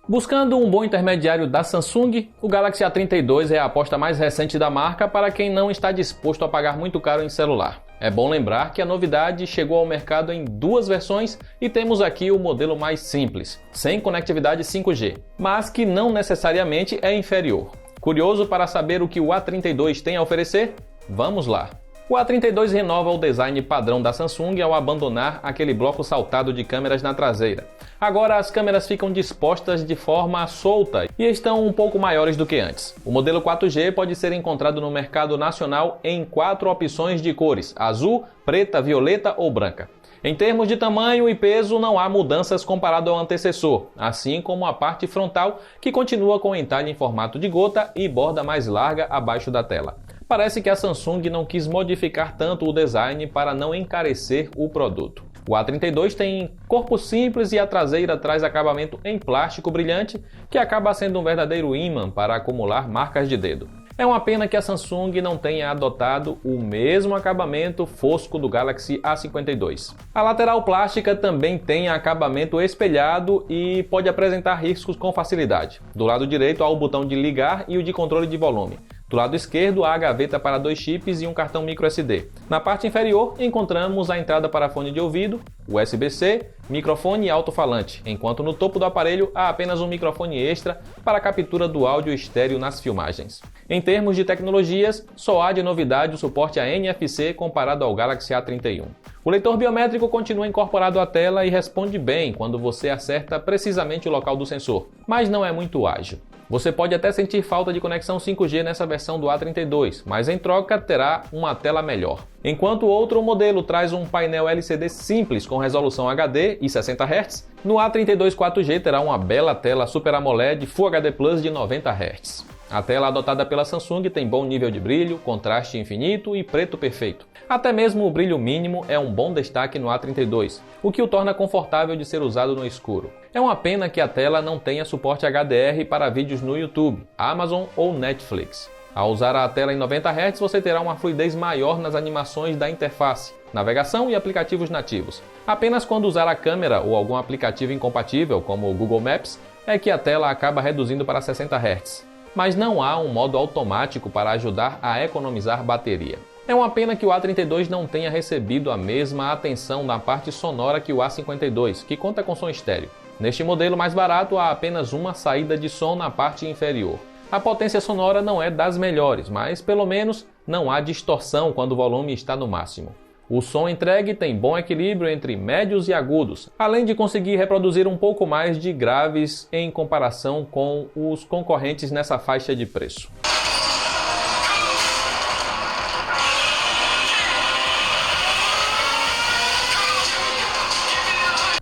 Buscando um bom intermediário da Samsung, o Galaxy A32 é a aposta mais recente da marca para quem não está disposto a pagar muito caro em celular. É bom lembrar que a novidade chegou ao mercado em duas versões e temos aqui o modelo mais simples, sem conectividade 5G, mas que não necessariamente é inferior. Curioso para saber o que o A32 tem a oferecer? Vamos lá! O A32 renova o design padrão da Samsung ao abandonar aquele bloco saltado de câmeras na traseira. Agora as câmeras ficam dispostas de forma solta e estão um pouco maiores do que antes. O modelo 4G pode ser encontrado no mercado nacional em 4 opções de cores: azul, preta, violeta ou branca. Em termos de tamanho e peso, não há mudanças comparado ao antecessor, assim como a parte frontal, que continua com entalhe em formato de gota e borda mais larga abaixo da tela. Parece que a Samsung não quis modificar tanto o design para não encarecer o produto. O A32 tem corpo simples e a traseira traz acabamento em plástico brilhante, que acaba sendo um verdadeiro ímã para acumular marcas de dedo. É uma pena que a Samsung não tenha adotado o mesmo acabamento fosco do Galaxy A52. A lateral plástica também tem acabamento espelhado e pode apresentar riscos com facilidade. Do lado direito há o botão de ligar e o de controle de volume. Do lado esquerdo há a gaveta para 2 chips e um cartão microSD. Na parte inferior encontramos a entrada para fone de ouvido, USB-C, microfone e alto-falante, enquanto no topo do aparelho há apenas um microfone extra para a captura do áudio estéreo nas filmagens. Em termos de tecnologias, só há de novidade o suporte a NFC comparado ao Galaxy A31. O leitor biométrico continua incorporado à tela e responde bem quando você acerta precisamente o local do sensor, mas não é muito ágil. Você pode até sentir falta de conexão 5G nessa versão do A32, mas em troca terá uma tela melhor. Enquanto o outro modelo traz um painel LCD simples com resolução HD e 60 Hz, no A32 4G terá uma bela tela Super AMOLED Full HD Plus de 90 Hz. A tela adotada pela Samsung tem bom nível de brilho, contraste infinito e preto perfeito. Até mesmo o brilho mínimo é um bom destaque no A32, o que o torna confortável de ser usado no escuro. É uma pena que a tela não tenha suporte HDR para vídeos no YouTube, Amazon ou Netflix. Ao usar a tela em 90 Hz, você terá uma fluidez maior nas animações da interface, navegação e aplicativos nativos. Apenas quando usar a câmera ou algum aplicativo incompatível, como o Google Maps, é que a tela acaba reduzindo para 60 Hz. Mas não há um modo automático para ajudar a economizar bateria. É uma pena que o A32 não tenha recebido a mesma atenção na parte sonora que o A52, que conta com som estéreo. Neste modelo mais barato há apenas uma saída de som na parte inferior. A potência sonora não é das melhores, mas pelo menos não há distorção quando o volume está no máximo. O som entregue tem bom equilíbrio entre médios e agudos, além de conseguir reproduzir um pouco mais de graves em comparação com os concorrentes nessa faixa de preço.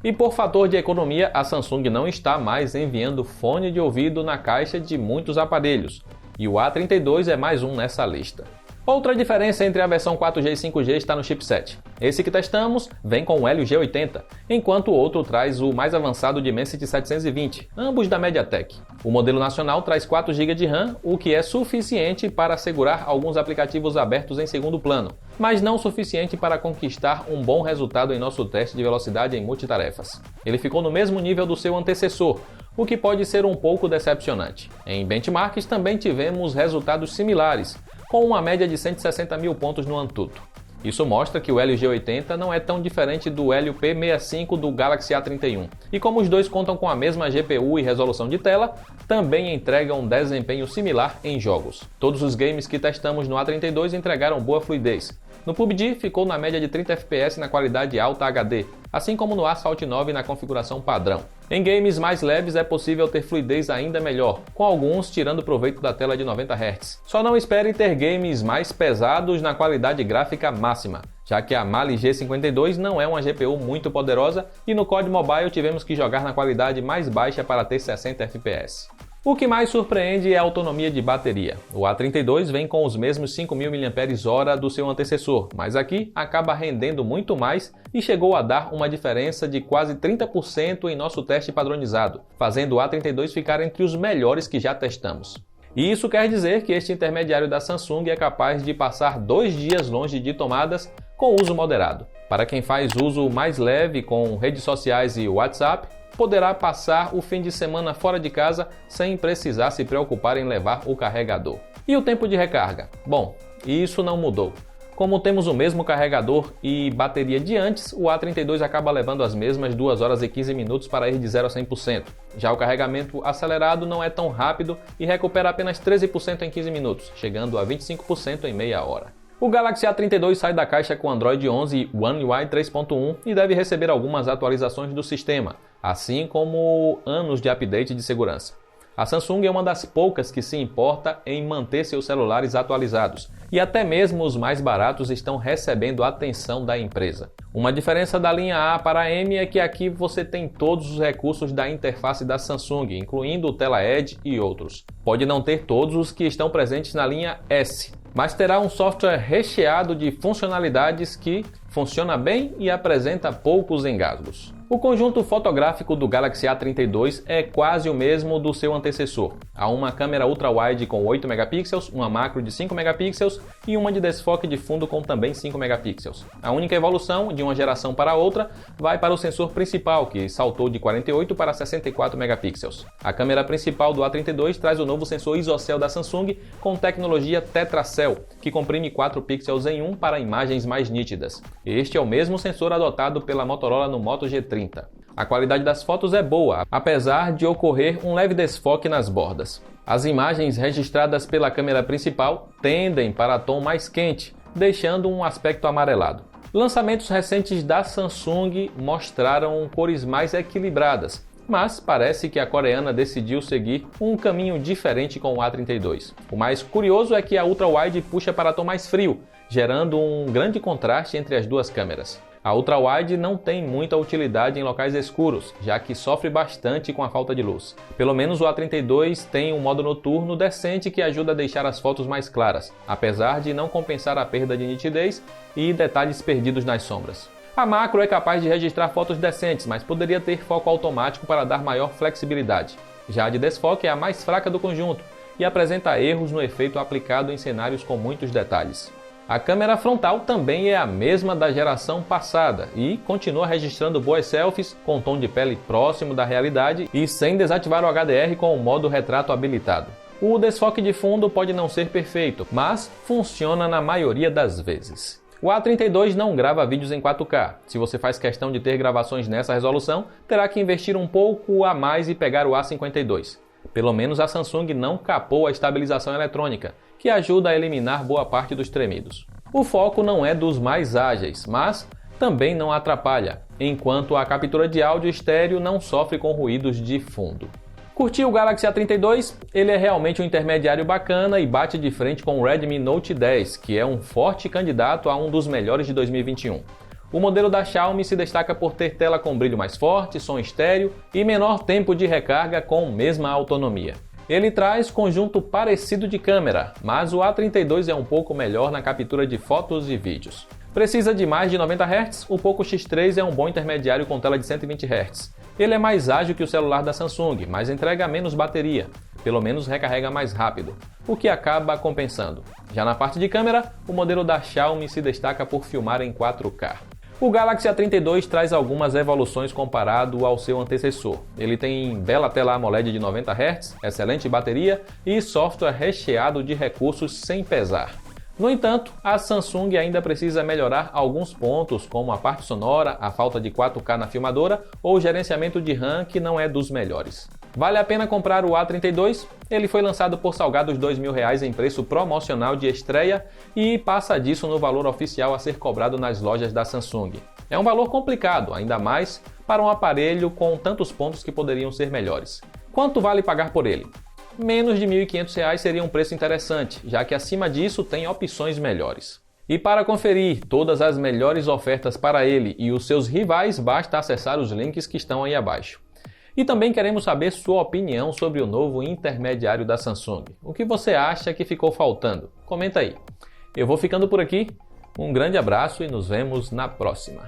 E por fator de economia, a Samsung não está mais enviando fone de ouvido na caixa de muitos aparelhos, e o A32 é mais um nessa lista. Outra diferença entre a versão 4G e 5G está no chipset. Esse que testamos vem com o Helio G80, enquanto o outro traz o mais avançado Dimensity 720, ambos da MediaTek. O modelo nacional traz 4 GB de RAM, o que é suficiente para assegurar alguns aplicativos abertos em segundo plano, mas não suficiente para conquistar um bom resultado em nosso teste de velocidade em multitarefas. Ele ficou no mesmo nível do seu antecessor, o que pode ser um pouco decepcionante. Em benchmarks também tivemos resultados similares, com uma média de 160 mil pontos no Antutu. Isso mostra que o Helio G80 não é tão diferente do Helio P65 do Galaxy A31. E como os dois contam com a mesma GPU e resolução de tela, também entregam um desempenho similar em jogos. Todos os games que testamos no A32 entregaram boa fluidez. No PUBG ficou na média de 30 FPS na qualidade alta HD, assim como no Asphalt 9 na configuração padrão. Em games mais leves é possível ter fluidez ainda melhor, com alguns tirando proveito da tela de 90 Hz. Só não espere ter games mais pesados na qualidade gráfica máxima, já que a Mali G52 não é uma GPU muito poderosa e no COD Mobile tivemos que jogar na qualidade mais baixa para ter 60 FPS. O que mais surpreende é a autonomia de bateria. O A32 vem com os mesmos 5.000 mAh do seu antecessor, mas aqui acaba rendendo muito mais e chegou a dar uma diferença de quase 30% em nosso teste padronizado, fazendo o A32 ficar entre os melhores que já testamos. E isso quer dizer que este intermediário da Samsung é capaz de passar 2 dias longe de tomadas com uso moderado. Para quem faz uso mais leve com redes sociais e WhatsApp, poderá passar o fim de semana fora de casa sem precisar se preocupar em levar o carregador. E o tempo de recarga? Bom, isso não mudou. Como temos o mesmo carregador e bateria de antes, o A32 acaba levando as mesmas 2 horas e 15 minutos para ir de 0 a 100%. Já o carregamento acelerado não é tão rápido e recupera apenas 13% em 15 minutos, chegando a 25% em meia hora. O Galaxy A32 sai da caixa com Android 11 e One UI 3.1 e deve receber algumas atualizações do sistema, assim como anos de update de segurança. A Samsung é uma das poucas que se importa em manter seus celulares atualizados, e até mesmo os mais baratos estão recebendo a atenção da empresa. Uma diferença da linha A para a M é que aqui você tem todos os recursos da interface da Samsung, incluindo o Tela Edge e outros. Pode não ter todos os que estão presentes na linha S, mas terá um software recheado de funcionalidades que funciona bem e apresenta poucos engasgos. O conjunto fotográfico do Galaxy A32 é quase o mesmo do seu antecessor. Há uma câmera ultra-wide com 8 megapixels, uma macro de 5 megapixels e uma de desfoque de fundo com também 5 megapixels. A única evolução de uma geração para outra vai para o sensor principal, que saltou de 48 para 64 megapixels. A câmera principal do A32 traz o novo sensor ISOCELL da Samsung com tecnologia TetraCell, que comprime 4 pixels em 1 para imagens mais nítidas. Este é o mesmo sensor adotado pela Motorola no Moto G30. A qualidade das fotos é boa, apesar de ocorrer um leve desfoque nas bordas. As imagens registradas pela câmera principal tendem para tom mais quente, deixando um aspecto amarelado. Lançamentos recentes da Samsung mostraram cores mais equilibradas, mas parece que a coreana decidiu seguir um caminho diferente com o A32. O mais curioso é que a ultra-wide puxa para tom mais frio, gerando um grande contraste entre as duas câmeras. A ultra-wide não tem muita utilidade em locais escuros, já que sofre bastante com a falta de luz. Pelo menos o A32 tem um modo noturno decente que ajuda a deixar as fotos mais claras, apesar de não compensar a perda de nitidez e detalhes perdidos nas sombras. A macro é capaz de registrar fotos decentes, mas poderia ter foco automático para dar maior flexibilidade. Já a de desfoque é a mais fraca do conjunto e apresenta erros no efeito aplicado em cenários com muitos detalhes. A câmera frontal também é a mesma da geração passada e continua registrando boas selfies com tom de pele próximo da realidade e sem desativar o HDR com o modo retrato habilitado. O desfoque de fundo pode não ser perfeito, mas funciona na maioria das vezes. O A32 não grava vídeos em 4K. Se você faz questão de ter gravações nessa resolução, terá que investir um pouco a mais e pegar o A52. Pelo menos a Samsung não capou a estabilização eletrônica, que ajuda a eliminar boa parte dos tremidos. O foco não é dos mais ágeis, mas também não atrapalha, enquanto a captura de áudio estéreo não sofre com ruídos de fundo. Curtiu o Galaxy A32? Ele é realmente um intermediário bacana e bate de frente com o Redmi Note 10, que é um forte candidato a um dos melhores de 2021. O modelo da Xiaomi se destaca por ter tela com brilho mais forte, som estéreo e menor tempo de recarga com mesma autonomia. Ele traz conjunto parecido de câmera, mas o A32 é um pouco melhor na captura de fotos e vídeos. Precisa de mais de 90 Hz? O Poco X3 é um bom intermediário com tela de 120 Hz. Ele é mais ágil que o celular da Samsung, mas entrega menos bateria, pelo menos recarrega mais rápido, o que acaba compensando. Já na parte de câmera, o modelo da Xiaomi se destaca por filmar em 4K. O Galaxy A32 traz algumas evoluções comparado ao seu antecessor. Ele tem bela tela AMOLED de 90 Hz, excelente bateria e software recheado de recursos sem pesar. No entanto, a Samsung ainda precisa melhorar alguns pontos, como a parte sonora, a falta de 4K na filmadora ou o gerenciamento de RAM, que não é dos melhores. Vale a pena comprar o A32? Ele foi lançado por salgados R$2.000 em preço promocional de estreia e passa disso no valor oficial a ser cobrado nas lojas da Samsung. É um valor complicado, ainda mais para um aparelho com tantos pontos que poderiam ser melhores. Quanto vale pagar por ele? Menos de R$1.500 seria um preço interessante, já que acima disso tem opções melhores. E para conferir todas as melhores ofertas para ele e os seus rivais, basta acessar os links que estão aí abaixo. E também queremos saber sua opinião sobre o novo intermediário da Samsung. O que você acha que ficou faltando? Comenta aí. Eu vou ficando por aqui, um grande abraço e nos vemos na próxima.